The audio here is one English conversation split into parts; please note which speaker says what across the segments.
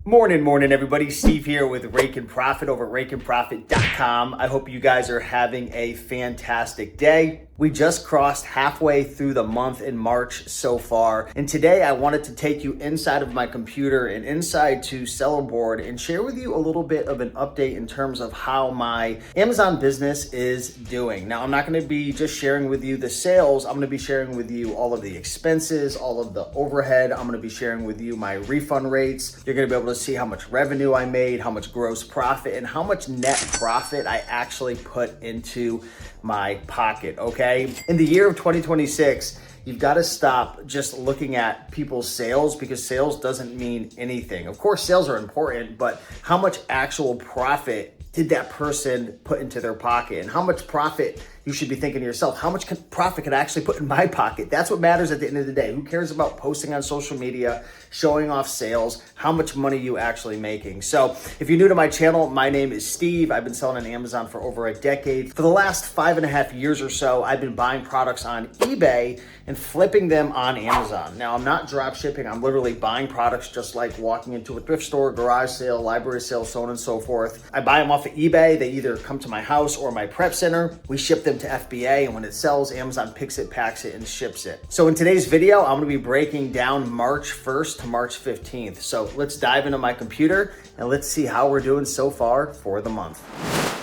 Speaker 1: Morning, everybody. Steve here with Rake and Profit over at rakeandprofit.com. I hope you guys are having a fantastic day. We just crossed halfway through the month in March so far. And today I wanted to take you inside of my computer and inside to Seller Board and share with you a little bit of an update in terms of how my Amazon business is doing. Now, I'm not going to be just sharing with you the sales. I'm going to be sharing with you all of the expenses, all of the overhead. I'm going to be sharing with you my refund rates. You're going to be able to see how much revenue I made, how much gross profit, and how much net profit I actually put into my pocket, okay? In the year of 2026, you've got to stop just looking at people's sales because sales doesn't mean anything. Of course, sales are important, but how much actual profit did that person put into their pocket? And how much profit, you should be thinking to yourself, how much profit could I actually put in my pocket? That's what matters at the end of the day. Who cares about posting on social media, showing off sales, how much money you actually making? So if you're new to my channel, my name is Steve. I've been selling on Amazon for over a decade. For the last 5.5 years or so, I've been buying products on eBay and flipping them on Amazon. Now, I'm not drop shipping. I'm literally buying products just like walking into a thrift store, garage sale, library sale, so on and so forth. I buy them off of eBay. They either come to my house or my prep center. We ship them to FBA, and when it sells, Amazon picks it, packs it, and ships it. So in today's video, I'm gonna be breaking down March 1st to March 15th. So let's dive into my computer and let's see how we're doing so far for the month.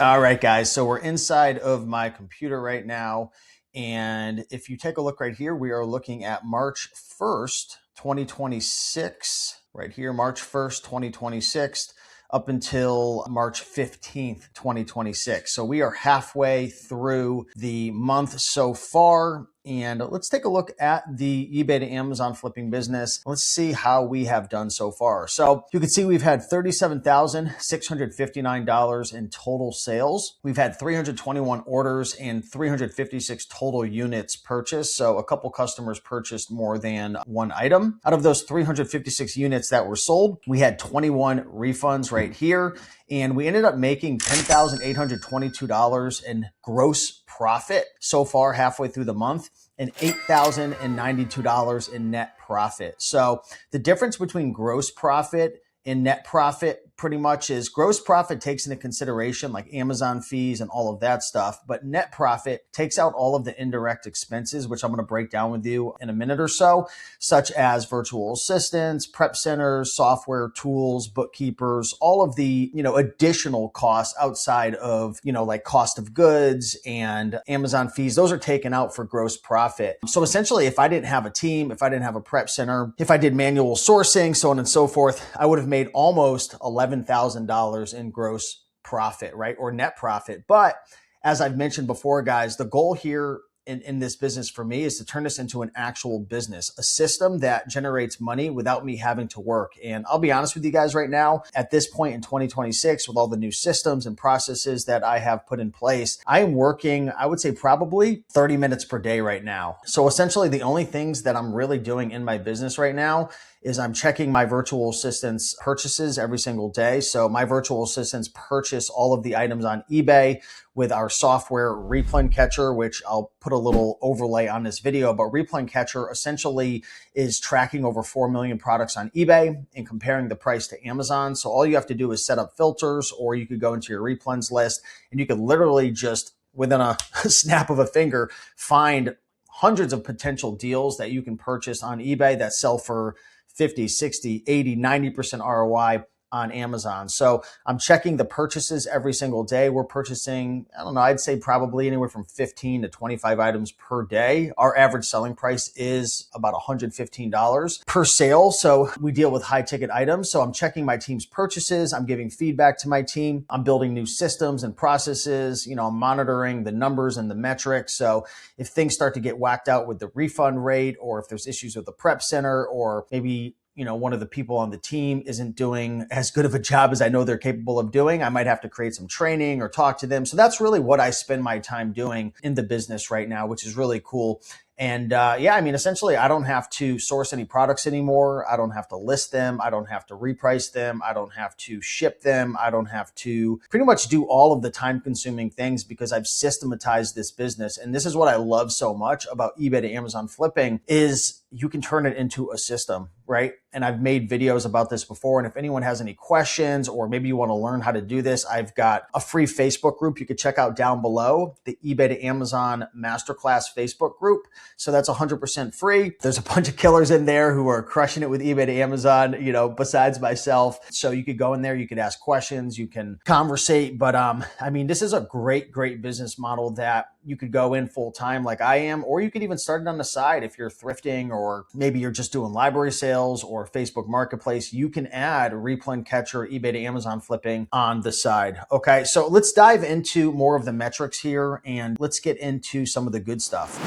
Speaker 1: All right, guys, so we're inside of my computer right now. And if you take a look right here, we are looking at March 1st, 2026, right here, March 1st, 2026. Up until March 15th, 2026. So we are halfway through the month so far. And let's take a look at the eBay to Amazon flipping business. Let's see how we have done so far. So you can see we've had $37,659 in total sales. We've had 321 orders and 356 total units purchased. So a couple customers purchased more than one item. Out of those 356 units that were sold, we had 21 refunds right here. And we ended up making $10,822 in gross profit so far halfway through the month and $8,092 in net profit. So the difference between gross profit and net profit pretty much is gross profit takes into consideration like Amazon fees and all of that stuff, but net profit takes out all of the indirect expenses, which I'm going to break down with you in a minute or so, such as virtual assistants, prep centers, software tools, bookkeepers, all of the, additional costs outside of, like cost of goods and Amazon fees. Those are taken out for gross profit. So essentially, if I didn't have a team, if I didn't have a prep center, if I did manual sourcing, so on and so forth, I would have made almost $11,000 in gross profit, right? Or net profit. But as I've mentioned before, guys, the goal here in this business for me is to turn this into an actual business, a system that generates money without me having to work. And I'll be honest with you guys right now, at this point in 2026, with all the new systems and processes that I have put in place, I am working, I would say probably 30 minutes per day right now. So essentially the only things that I'm really doing in my business right now is I'm checking my virtual assistants purchases every single day. So my virtual assistants purchase all of the items on eBay with our software Replen Catcher, which I'll put a little overlay on this video, but Replen Catcher essentially is tracking over 4 million products on eBay and comparing the price to Amazon. So all you have to do is set up filters, or you could go into your Replens list and you could literally just within a snap of a finger find hundreds of potential deals that you can purchase on eBay that sell for 50, 60, 80, 90% ROI on Amazon. So I'm checking the purchases every single day. We're purchasing, I don't know, I'd say probably anywhere from 15 to 25 items per day. Our average selling price is about $115 per sale. So we deal with high ticket items. So I'm checking my team's purchases. I'm giving feedback to my team. I'm building new systems and processes. I'm monitoring the numbers and the metrics. So if things start to get whacked out with the refund rate, or if there's issues with the prep center, or maybe one of the people on the team isn't doing as good of a job as I know they're capable of doing, I might have to create some training or talk to them. So that's really what I spend my time doing in the business right now, which is really cool. And yeah, I mean, essentially, I don't have to source any products anymore. I don't have to list them. I don't have to reprice them. I don't have to ship them. I don't have to pretty much do all of the time consuming things because I've systematized this business. And this is what I love so much about eBay to Amazon flipping is you can turn it into a system, right? And I've made videos about this before. And if anyone has any questions, or maybe you want to learn how to do this, I've got a free Facebook group you could check out down below, the eBay to Amazon Masterclass Facebook group. So that's 100% free. There's a bunch of killers in there who are crushing it with eBay to Amazon, you know, besides myself. So you could go in there, you could ask questions, you can conversate. But I mean, this is a great business model that you could go in full time like I am, or you could even start it on the side if you're thrifting, or maybe you're just doing library sales or Facebook Marketplace. You can add Replen Catcher, eBay to Amazon flipping on the side. Okay, so let's dive into more of the metrics here and let's get into some of the good stuff.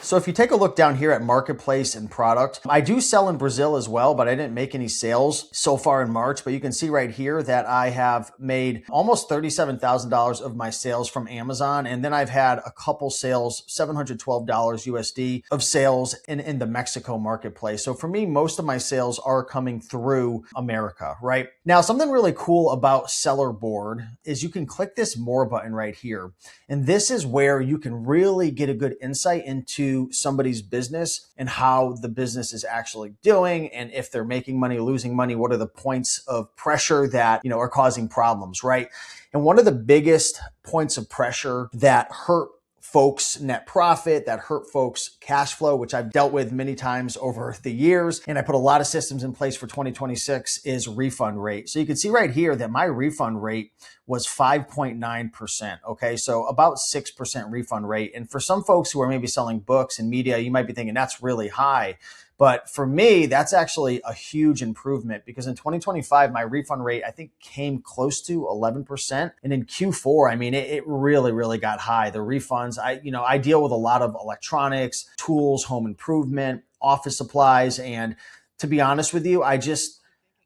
Speaker 1: So if you take a look down here at marketplace and product, I do sell in Brazil as well, but I didn't make any sales so far in March. But you can see right here that I have made almost $37,000 of my sales from Amazon. And then I've had a couple sales, $712 USD of sales in the Mexico marketplace. So for me, most of my sales are coming through America, right? Now, something really cool about Seller Board is you can click this more button right here. And this is where you can really get a good insight into somebody's business and how the business is actually doing. And if they're making money, losing money, what are the points of pressure that, you know, are causing problems, right? And one of the biggest points of pressure that hurt folks' net profit, that hurt folks' cash flow, which I've dealt with many times over the years, and I put a lot of systems in place for 2026, is refund rate. So you can see right here that my refund rate was 5.9%. Okay, so about 6% refund rate. And for some folks who are maybe selling books and media, you might be thinking that's really high. But for me, that's actually a huge improvement because in 2025, my refund rate, I think, came close to 11%. And in Q4, I mean, it really got high. The refunds, I deal with a lot of electronics, tools, home improvement, office supplies. And to be honest with you,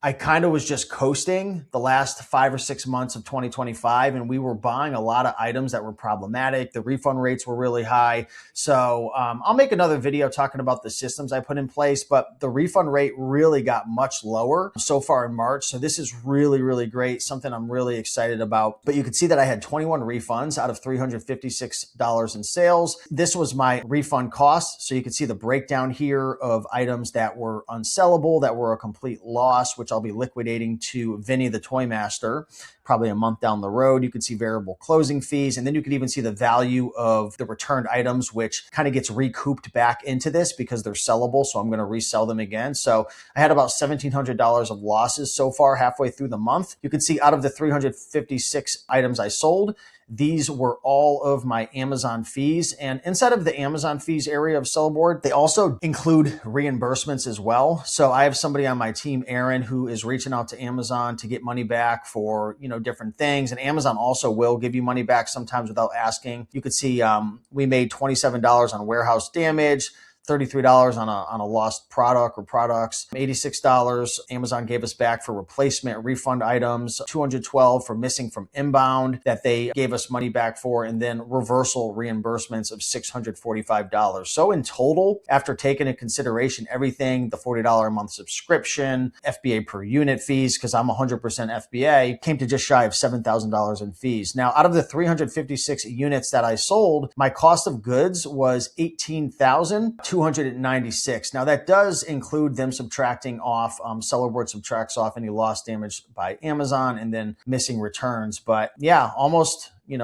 Speaker 1: I kind of was just coasting the last 5 or 6 months of 2025, and we were buying a lot of items that were problematic. The refund rates were really high. So I'll make another video talking about the systems I put in place, but the refund rate really got much lower so far in March. So this is really great, something I'm really excited about. But you can see that I had 21 refunds out of $356 in sales. This was my refund cost. So you can see the breakdown here of items that were unsellable, that were a complete loss, which I'll be liquidating to Vinny the Toy Master probably a month down the road. You can see variable closing fees, and then you can even see the value of the returned items, which kind of gets recouped back into this because they're sellable. So I'm going to resell them again. So I had about $1,700 of losses so far halfway through the month. You can see out of the 356 items I sold, these were all of my Amazon fees. And inside of the Amazon fees area of Sellboard, they also include reimbursements as well. So I have somebody on my team, Aaron, who is reaching out to Amazon to get money back for, different things. And Amazon also will give you money back sometimes without asking. You could see we made $27 on warehouse damage, $33 on a lost product or products, $86 Amazon gave us back for replacement refund items, $212 for missing from inbound that they gave us money back for, and then reversal reimbursements of $645. So in total, after taking into consideration everything, the $40 a month subscription, FBA per unit fees, because I'm 100% FBA, came to just shy of $7,000 in fees. Now, out of the 356 units that I sold, my cost of goods was $18,296. Now that does include them subtracting off, Sellerboard subtracts off any loss damage by Amazon and then missing returns. But yeah, almost, a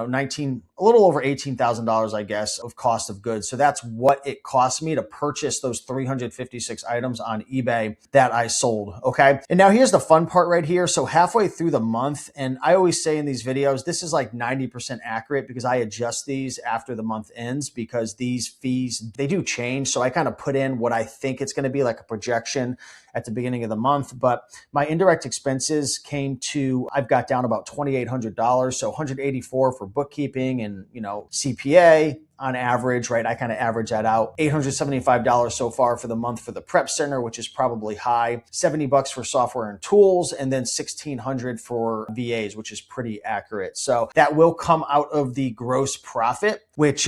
Speaker 1: little over $18,000, I guess, of cost of goods. So that's what it cost me to purchase those 356 items on eBay that I sold. Okay. And now here's the fun part right here. So halfway through the month, and I always say in these videos, this is like 90% accurate because I adjust these after the month ends because these fees, they do change. So I kind of put in what I think it's going to be, like a projection at the beginning of the month. But my indirect expenses I've got down about $2,800. So $184 for bookkeeping and, CPA on average, right? I kind of average that out. $875 so far for the month for the prep center, which is probably high. $70 for software and tools, and then $1,600 for VAs, which is pretty accurate. So that will come out of the gross profit, which,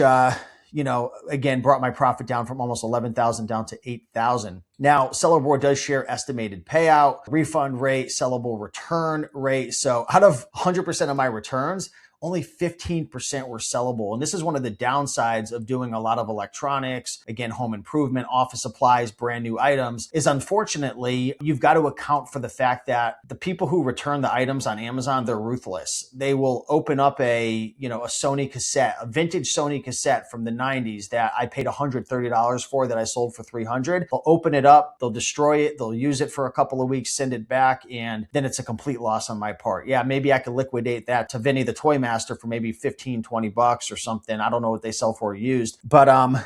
Speaker 1: again, brought my profit down from almost 11,000 down to 8,000. Now, Seller Board does share estimated payout, refund rate, sellable return rate. So out of 100% of my returns, only 15% were sellable. And this is one of the downsides of doing a lot of electronics, again, home improvement, office supplies, brand new items, is unfortunately, you've got to account for the fact that the people who return the items on Amazon, they're ruthless. They will open up a Sony cassette, a vintage Sony cassette from the 90s that I paid $130 for that I sold for $300. They'll open it up, they'll destroy it, they'll use it for a couple of weeks, send it back, and then it's a complete loss on my part. Yeah, maybe I could liquidate that to Vinny the Toy Master for maybe 15, 20 bucks or something. I don't know what they sell for used, but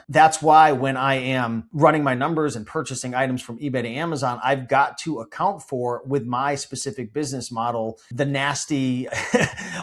Speaker 1: that's why when I am running my numbers and purchasing items from eBay to Amazon, I've got to account for, with my specific business model, the nasty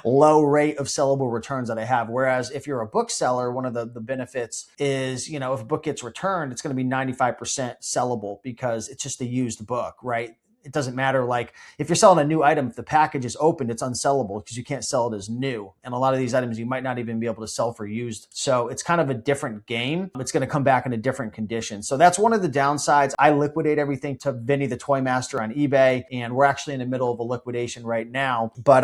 Speaker 1: low rate of sellable returns that I have. Whereas if you're a bookseller, one of the benefits is, if a book gets returned, it's going to be 95% sellable because it's just a used book, right? It doesn't matter. Like if you're selling a new item, if the package is opened, it's unsellable because you can't sell it as new. And a lot of these items you might not even be able to sell for used. So it's kind of a different game. It's going to come back in a different condition. So that's one of the downsides. I liquidate everything to Vinny the Toy Master on eBay, and we're actually in the middle of a liquidation right now. But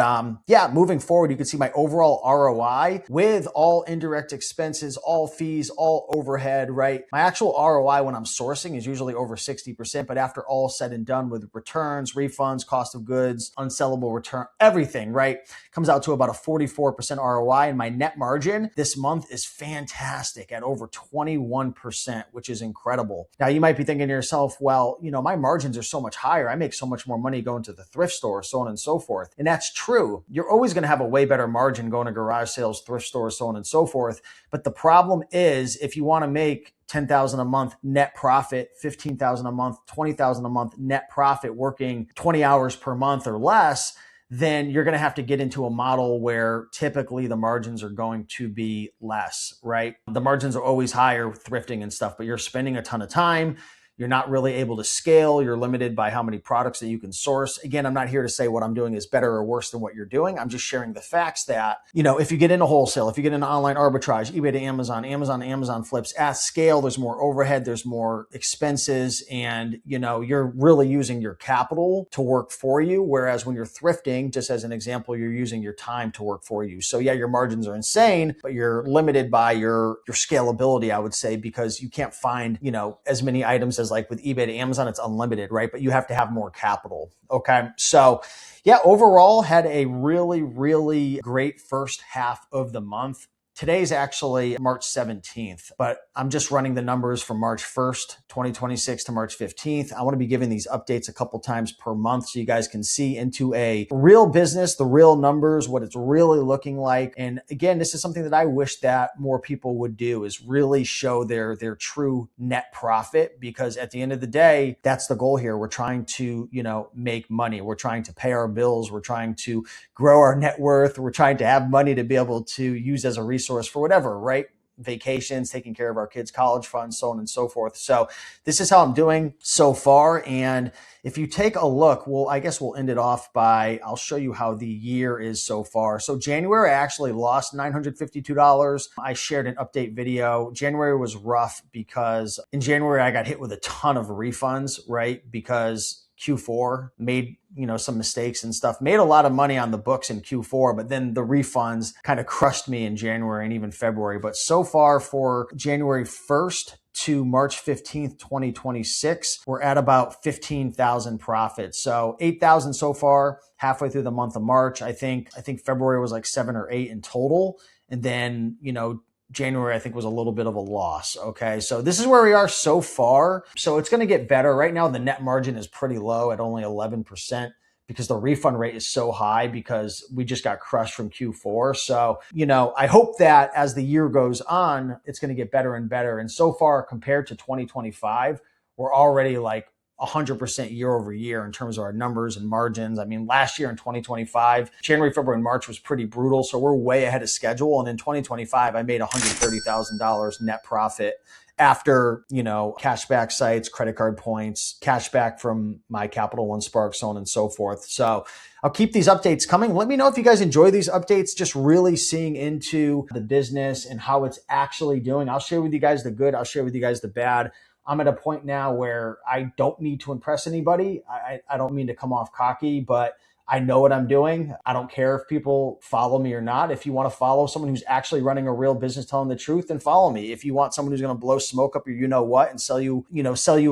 Speaker 1: moving forward, you can see my overall ROI with all indirect expenses, all fees, all overhead, right? My actual ROI when I'm sourcing is usually over 60%, but after all said and done with returns, refunds, cost of goods, unsellable return, everything, right, comes out to about a 44% ROI. And my net margin this month is fantastic at over 21%, which is incredible. Now, you might be thinking to yourself, well, my margins are so much higher. I make so much more money going to the thrift store, so on and so forth. And that's true. You're always going to have a way better margin going to garage sales, thrift stores, so on and so forth. But the problem is, if you want to make 10,000 a month net profit, 15,000 a month, 20,000 a month net profit working 20 hours per month or less, then you're going to have to get into a model where typically the margins are going to be less, right? The margins are always higher with thrifting and stuff, but you're spending a ton of time. You're not really able to scale. You're limited by how many products that you can source. Again, I'm not here to say what I'm doing is better or worse than what you're doing. I'm just sharing the facts that, if you get into wholesale, if you get into online arbitrage, eBay to Amazon, Amazon to Amazon flips at scale, there's more overhead, there's more expenses, and, you're really using your capital to work for you. Whereas when you're thrifting, just as an example, you're using your time to work for you. So yeah, your margins are insane, but you're limited by your scalability, I would say, because you can't find, as many items as like with eBay to Amazon, it's unlimited, right? But you have to have more capital. Okay. So yeah, overall had a really, really great first half of the month. Today's actually March 17th, but I'm just running the numbers from March 1st, 2026 to March 15th. I want to be giving these updates a couple times per month so you guys can see into a real business, the real numbers, what it's really looking like. And again, this is something that I wish that more people would do, is really show their true net profit, because at the end of the day, that's the goal here. We're trying to, make money. We're trying to pay our bills. We're trying to grow our net worth. We're trying to have money to be able to use as a resource for whatever, right? Vacations, taking care of our kids' college funds, so on and so forth. So this is how I'm doing so far. And if you take a look, I guess we'll end it off by, I'll show you how the year is so far. So January, I actually lost $952. I shared an update video. January was rough because in January, I got hit with a ton of refunds, right? Because Q4 made, some mistakes and stuff, made a lot of money on the books in Q4, but then the refunds kind of crushed me in January and even February. But so far for January 1st to March 15th, 2026, we're at about 15,000 profits. So 8,000 so far, halfway through the month of March. I think February was like 7 or 8 in total. And then, January, I think, was a little bit of a loss. Okay. So this is where we are so far. So it's going to get better. Right now, the net margin is pretty low at only 11% because the refund rate is so high because we just got crushed from Q4. So, I hope that as the year goes on, it's going to get better and better. And so far, compared to 2025, we're already like 100% year over year in terms of our numbers and margins. I mean, last year in 2025, January, February, and March was pretty brutal. So we're way ahead of schedule. And in 2025, I made $130,000 net profit after, cashback sites, credit card points, cashback from my Capital One Spark, so on and so forth. So I'll keep these updates coming. Let me know if you guys enjoy these updates, just really seeing into the business and how it's actually doing. I'll share with you guys the good. I'll share with you guys the bad. I'm at a point now where I don't need to impress anybody. I don't mean to come off cocky, but I know what I'm doing. I don't care if people follow me or not. If you want to follow someone who's actually running a real business, telling the truth, then follow me. If you want someone who's going to blow smoke up your what and sell you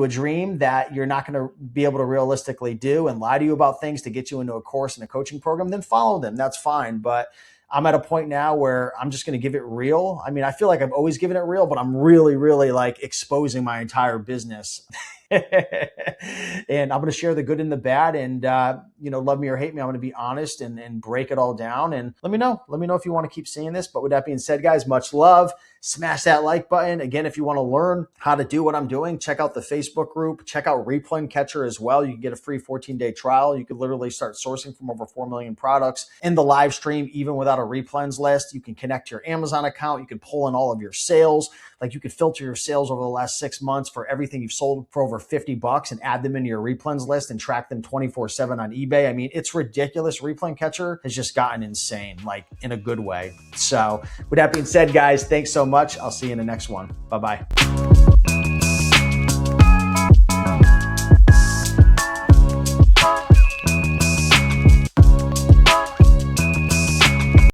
Speaker 1: a dream that you're not going to be able to realistically do and lie to you about things to get you into a course and a coaching program, then follow them. That's fine. But I'm at a point now where I'm just going to give it real. I mean, I feel like I've always given it real, but I'm really, really like exposing my entire business. And I'm going to share the good and the bad, and love me or hate me, I'm going to be honest and break it all down. And let me know if you want to keep seeing this. But with that being said, guys, much love. Smash that like button. Again, if you want to learn how to do what I'm doing, check out the Facebook group. Check out Replay Catcher as well. You can get a free 14-day trial. You could literally start sourcing from over 4 million products in the live stream, even without a replens list. You can connect to your Amazon account. You can pull in all of your sales. Like, you could filter your sales over the last 6 months for everything you've sold for over $50 and add them into your replens list and track them 24/7 on eBay. I mean, it's ridiculous. Replay Catcher has just gotten insane, like in a good way. So with that being said, guys, thanks so much. I'll see you in the next one. Bye-bye.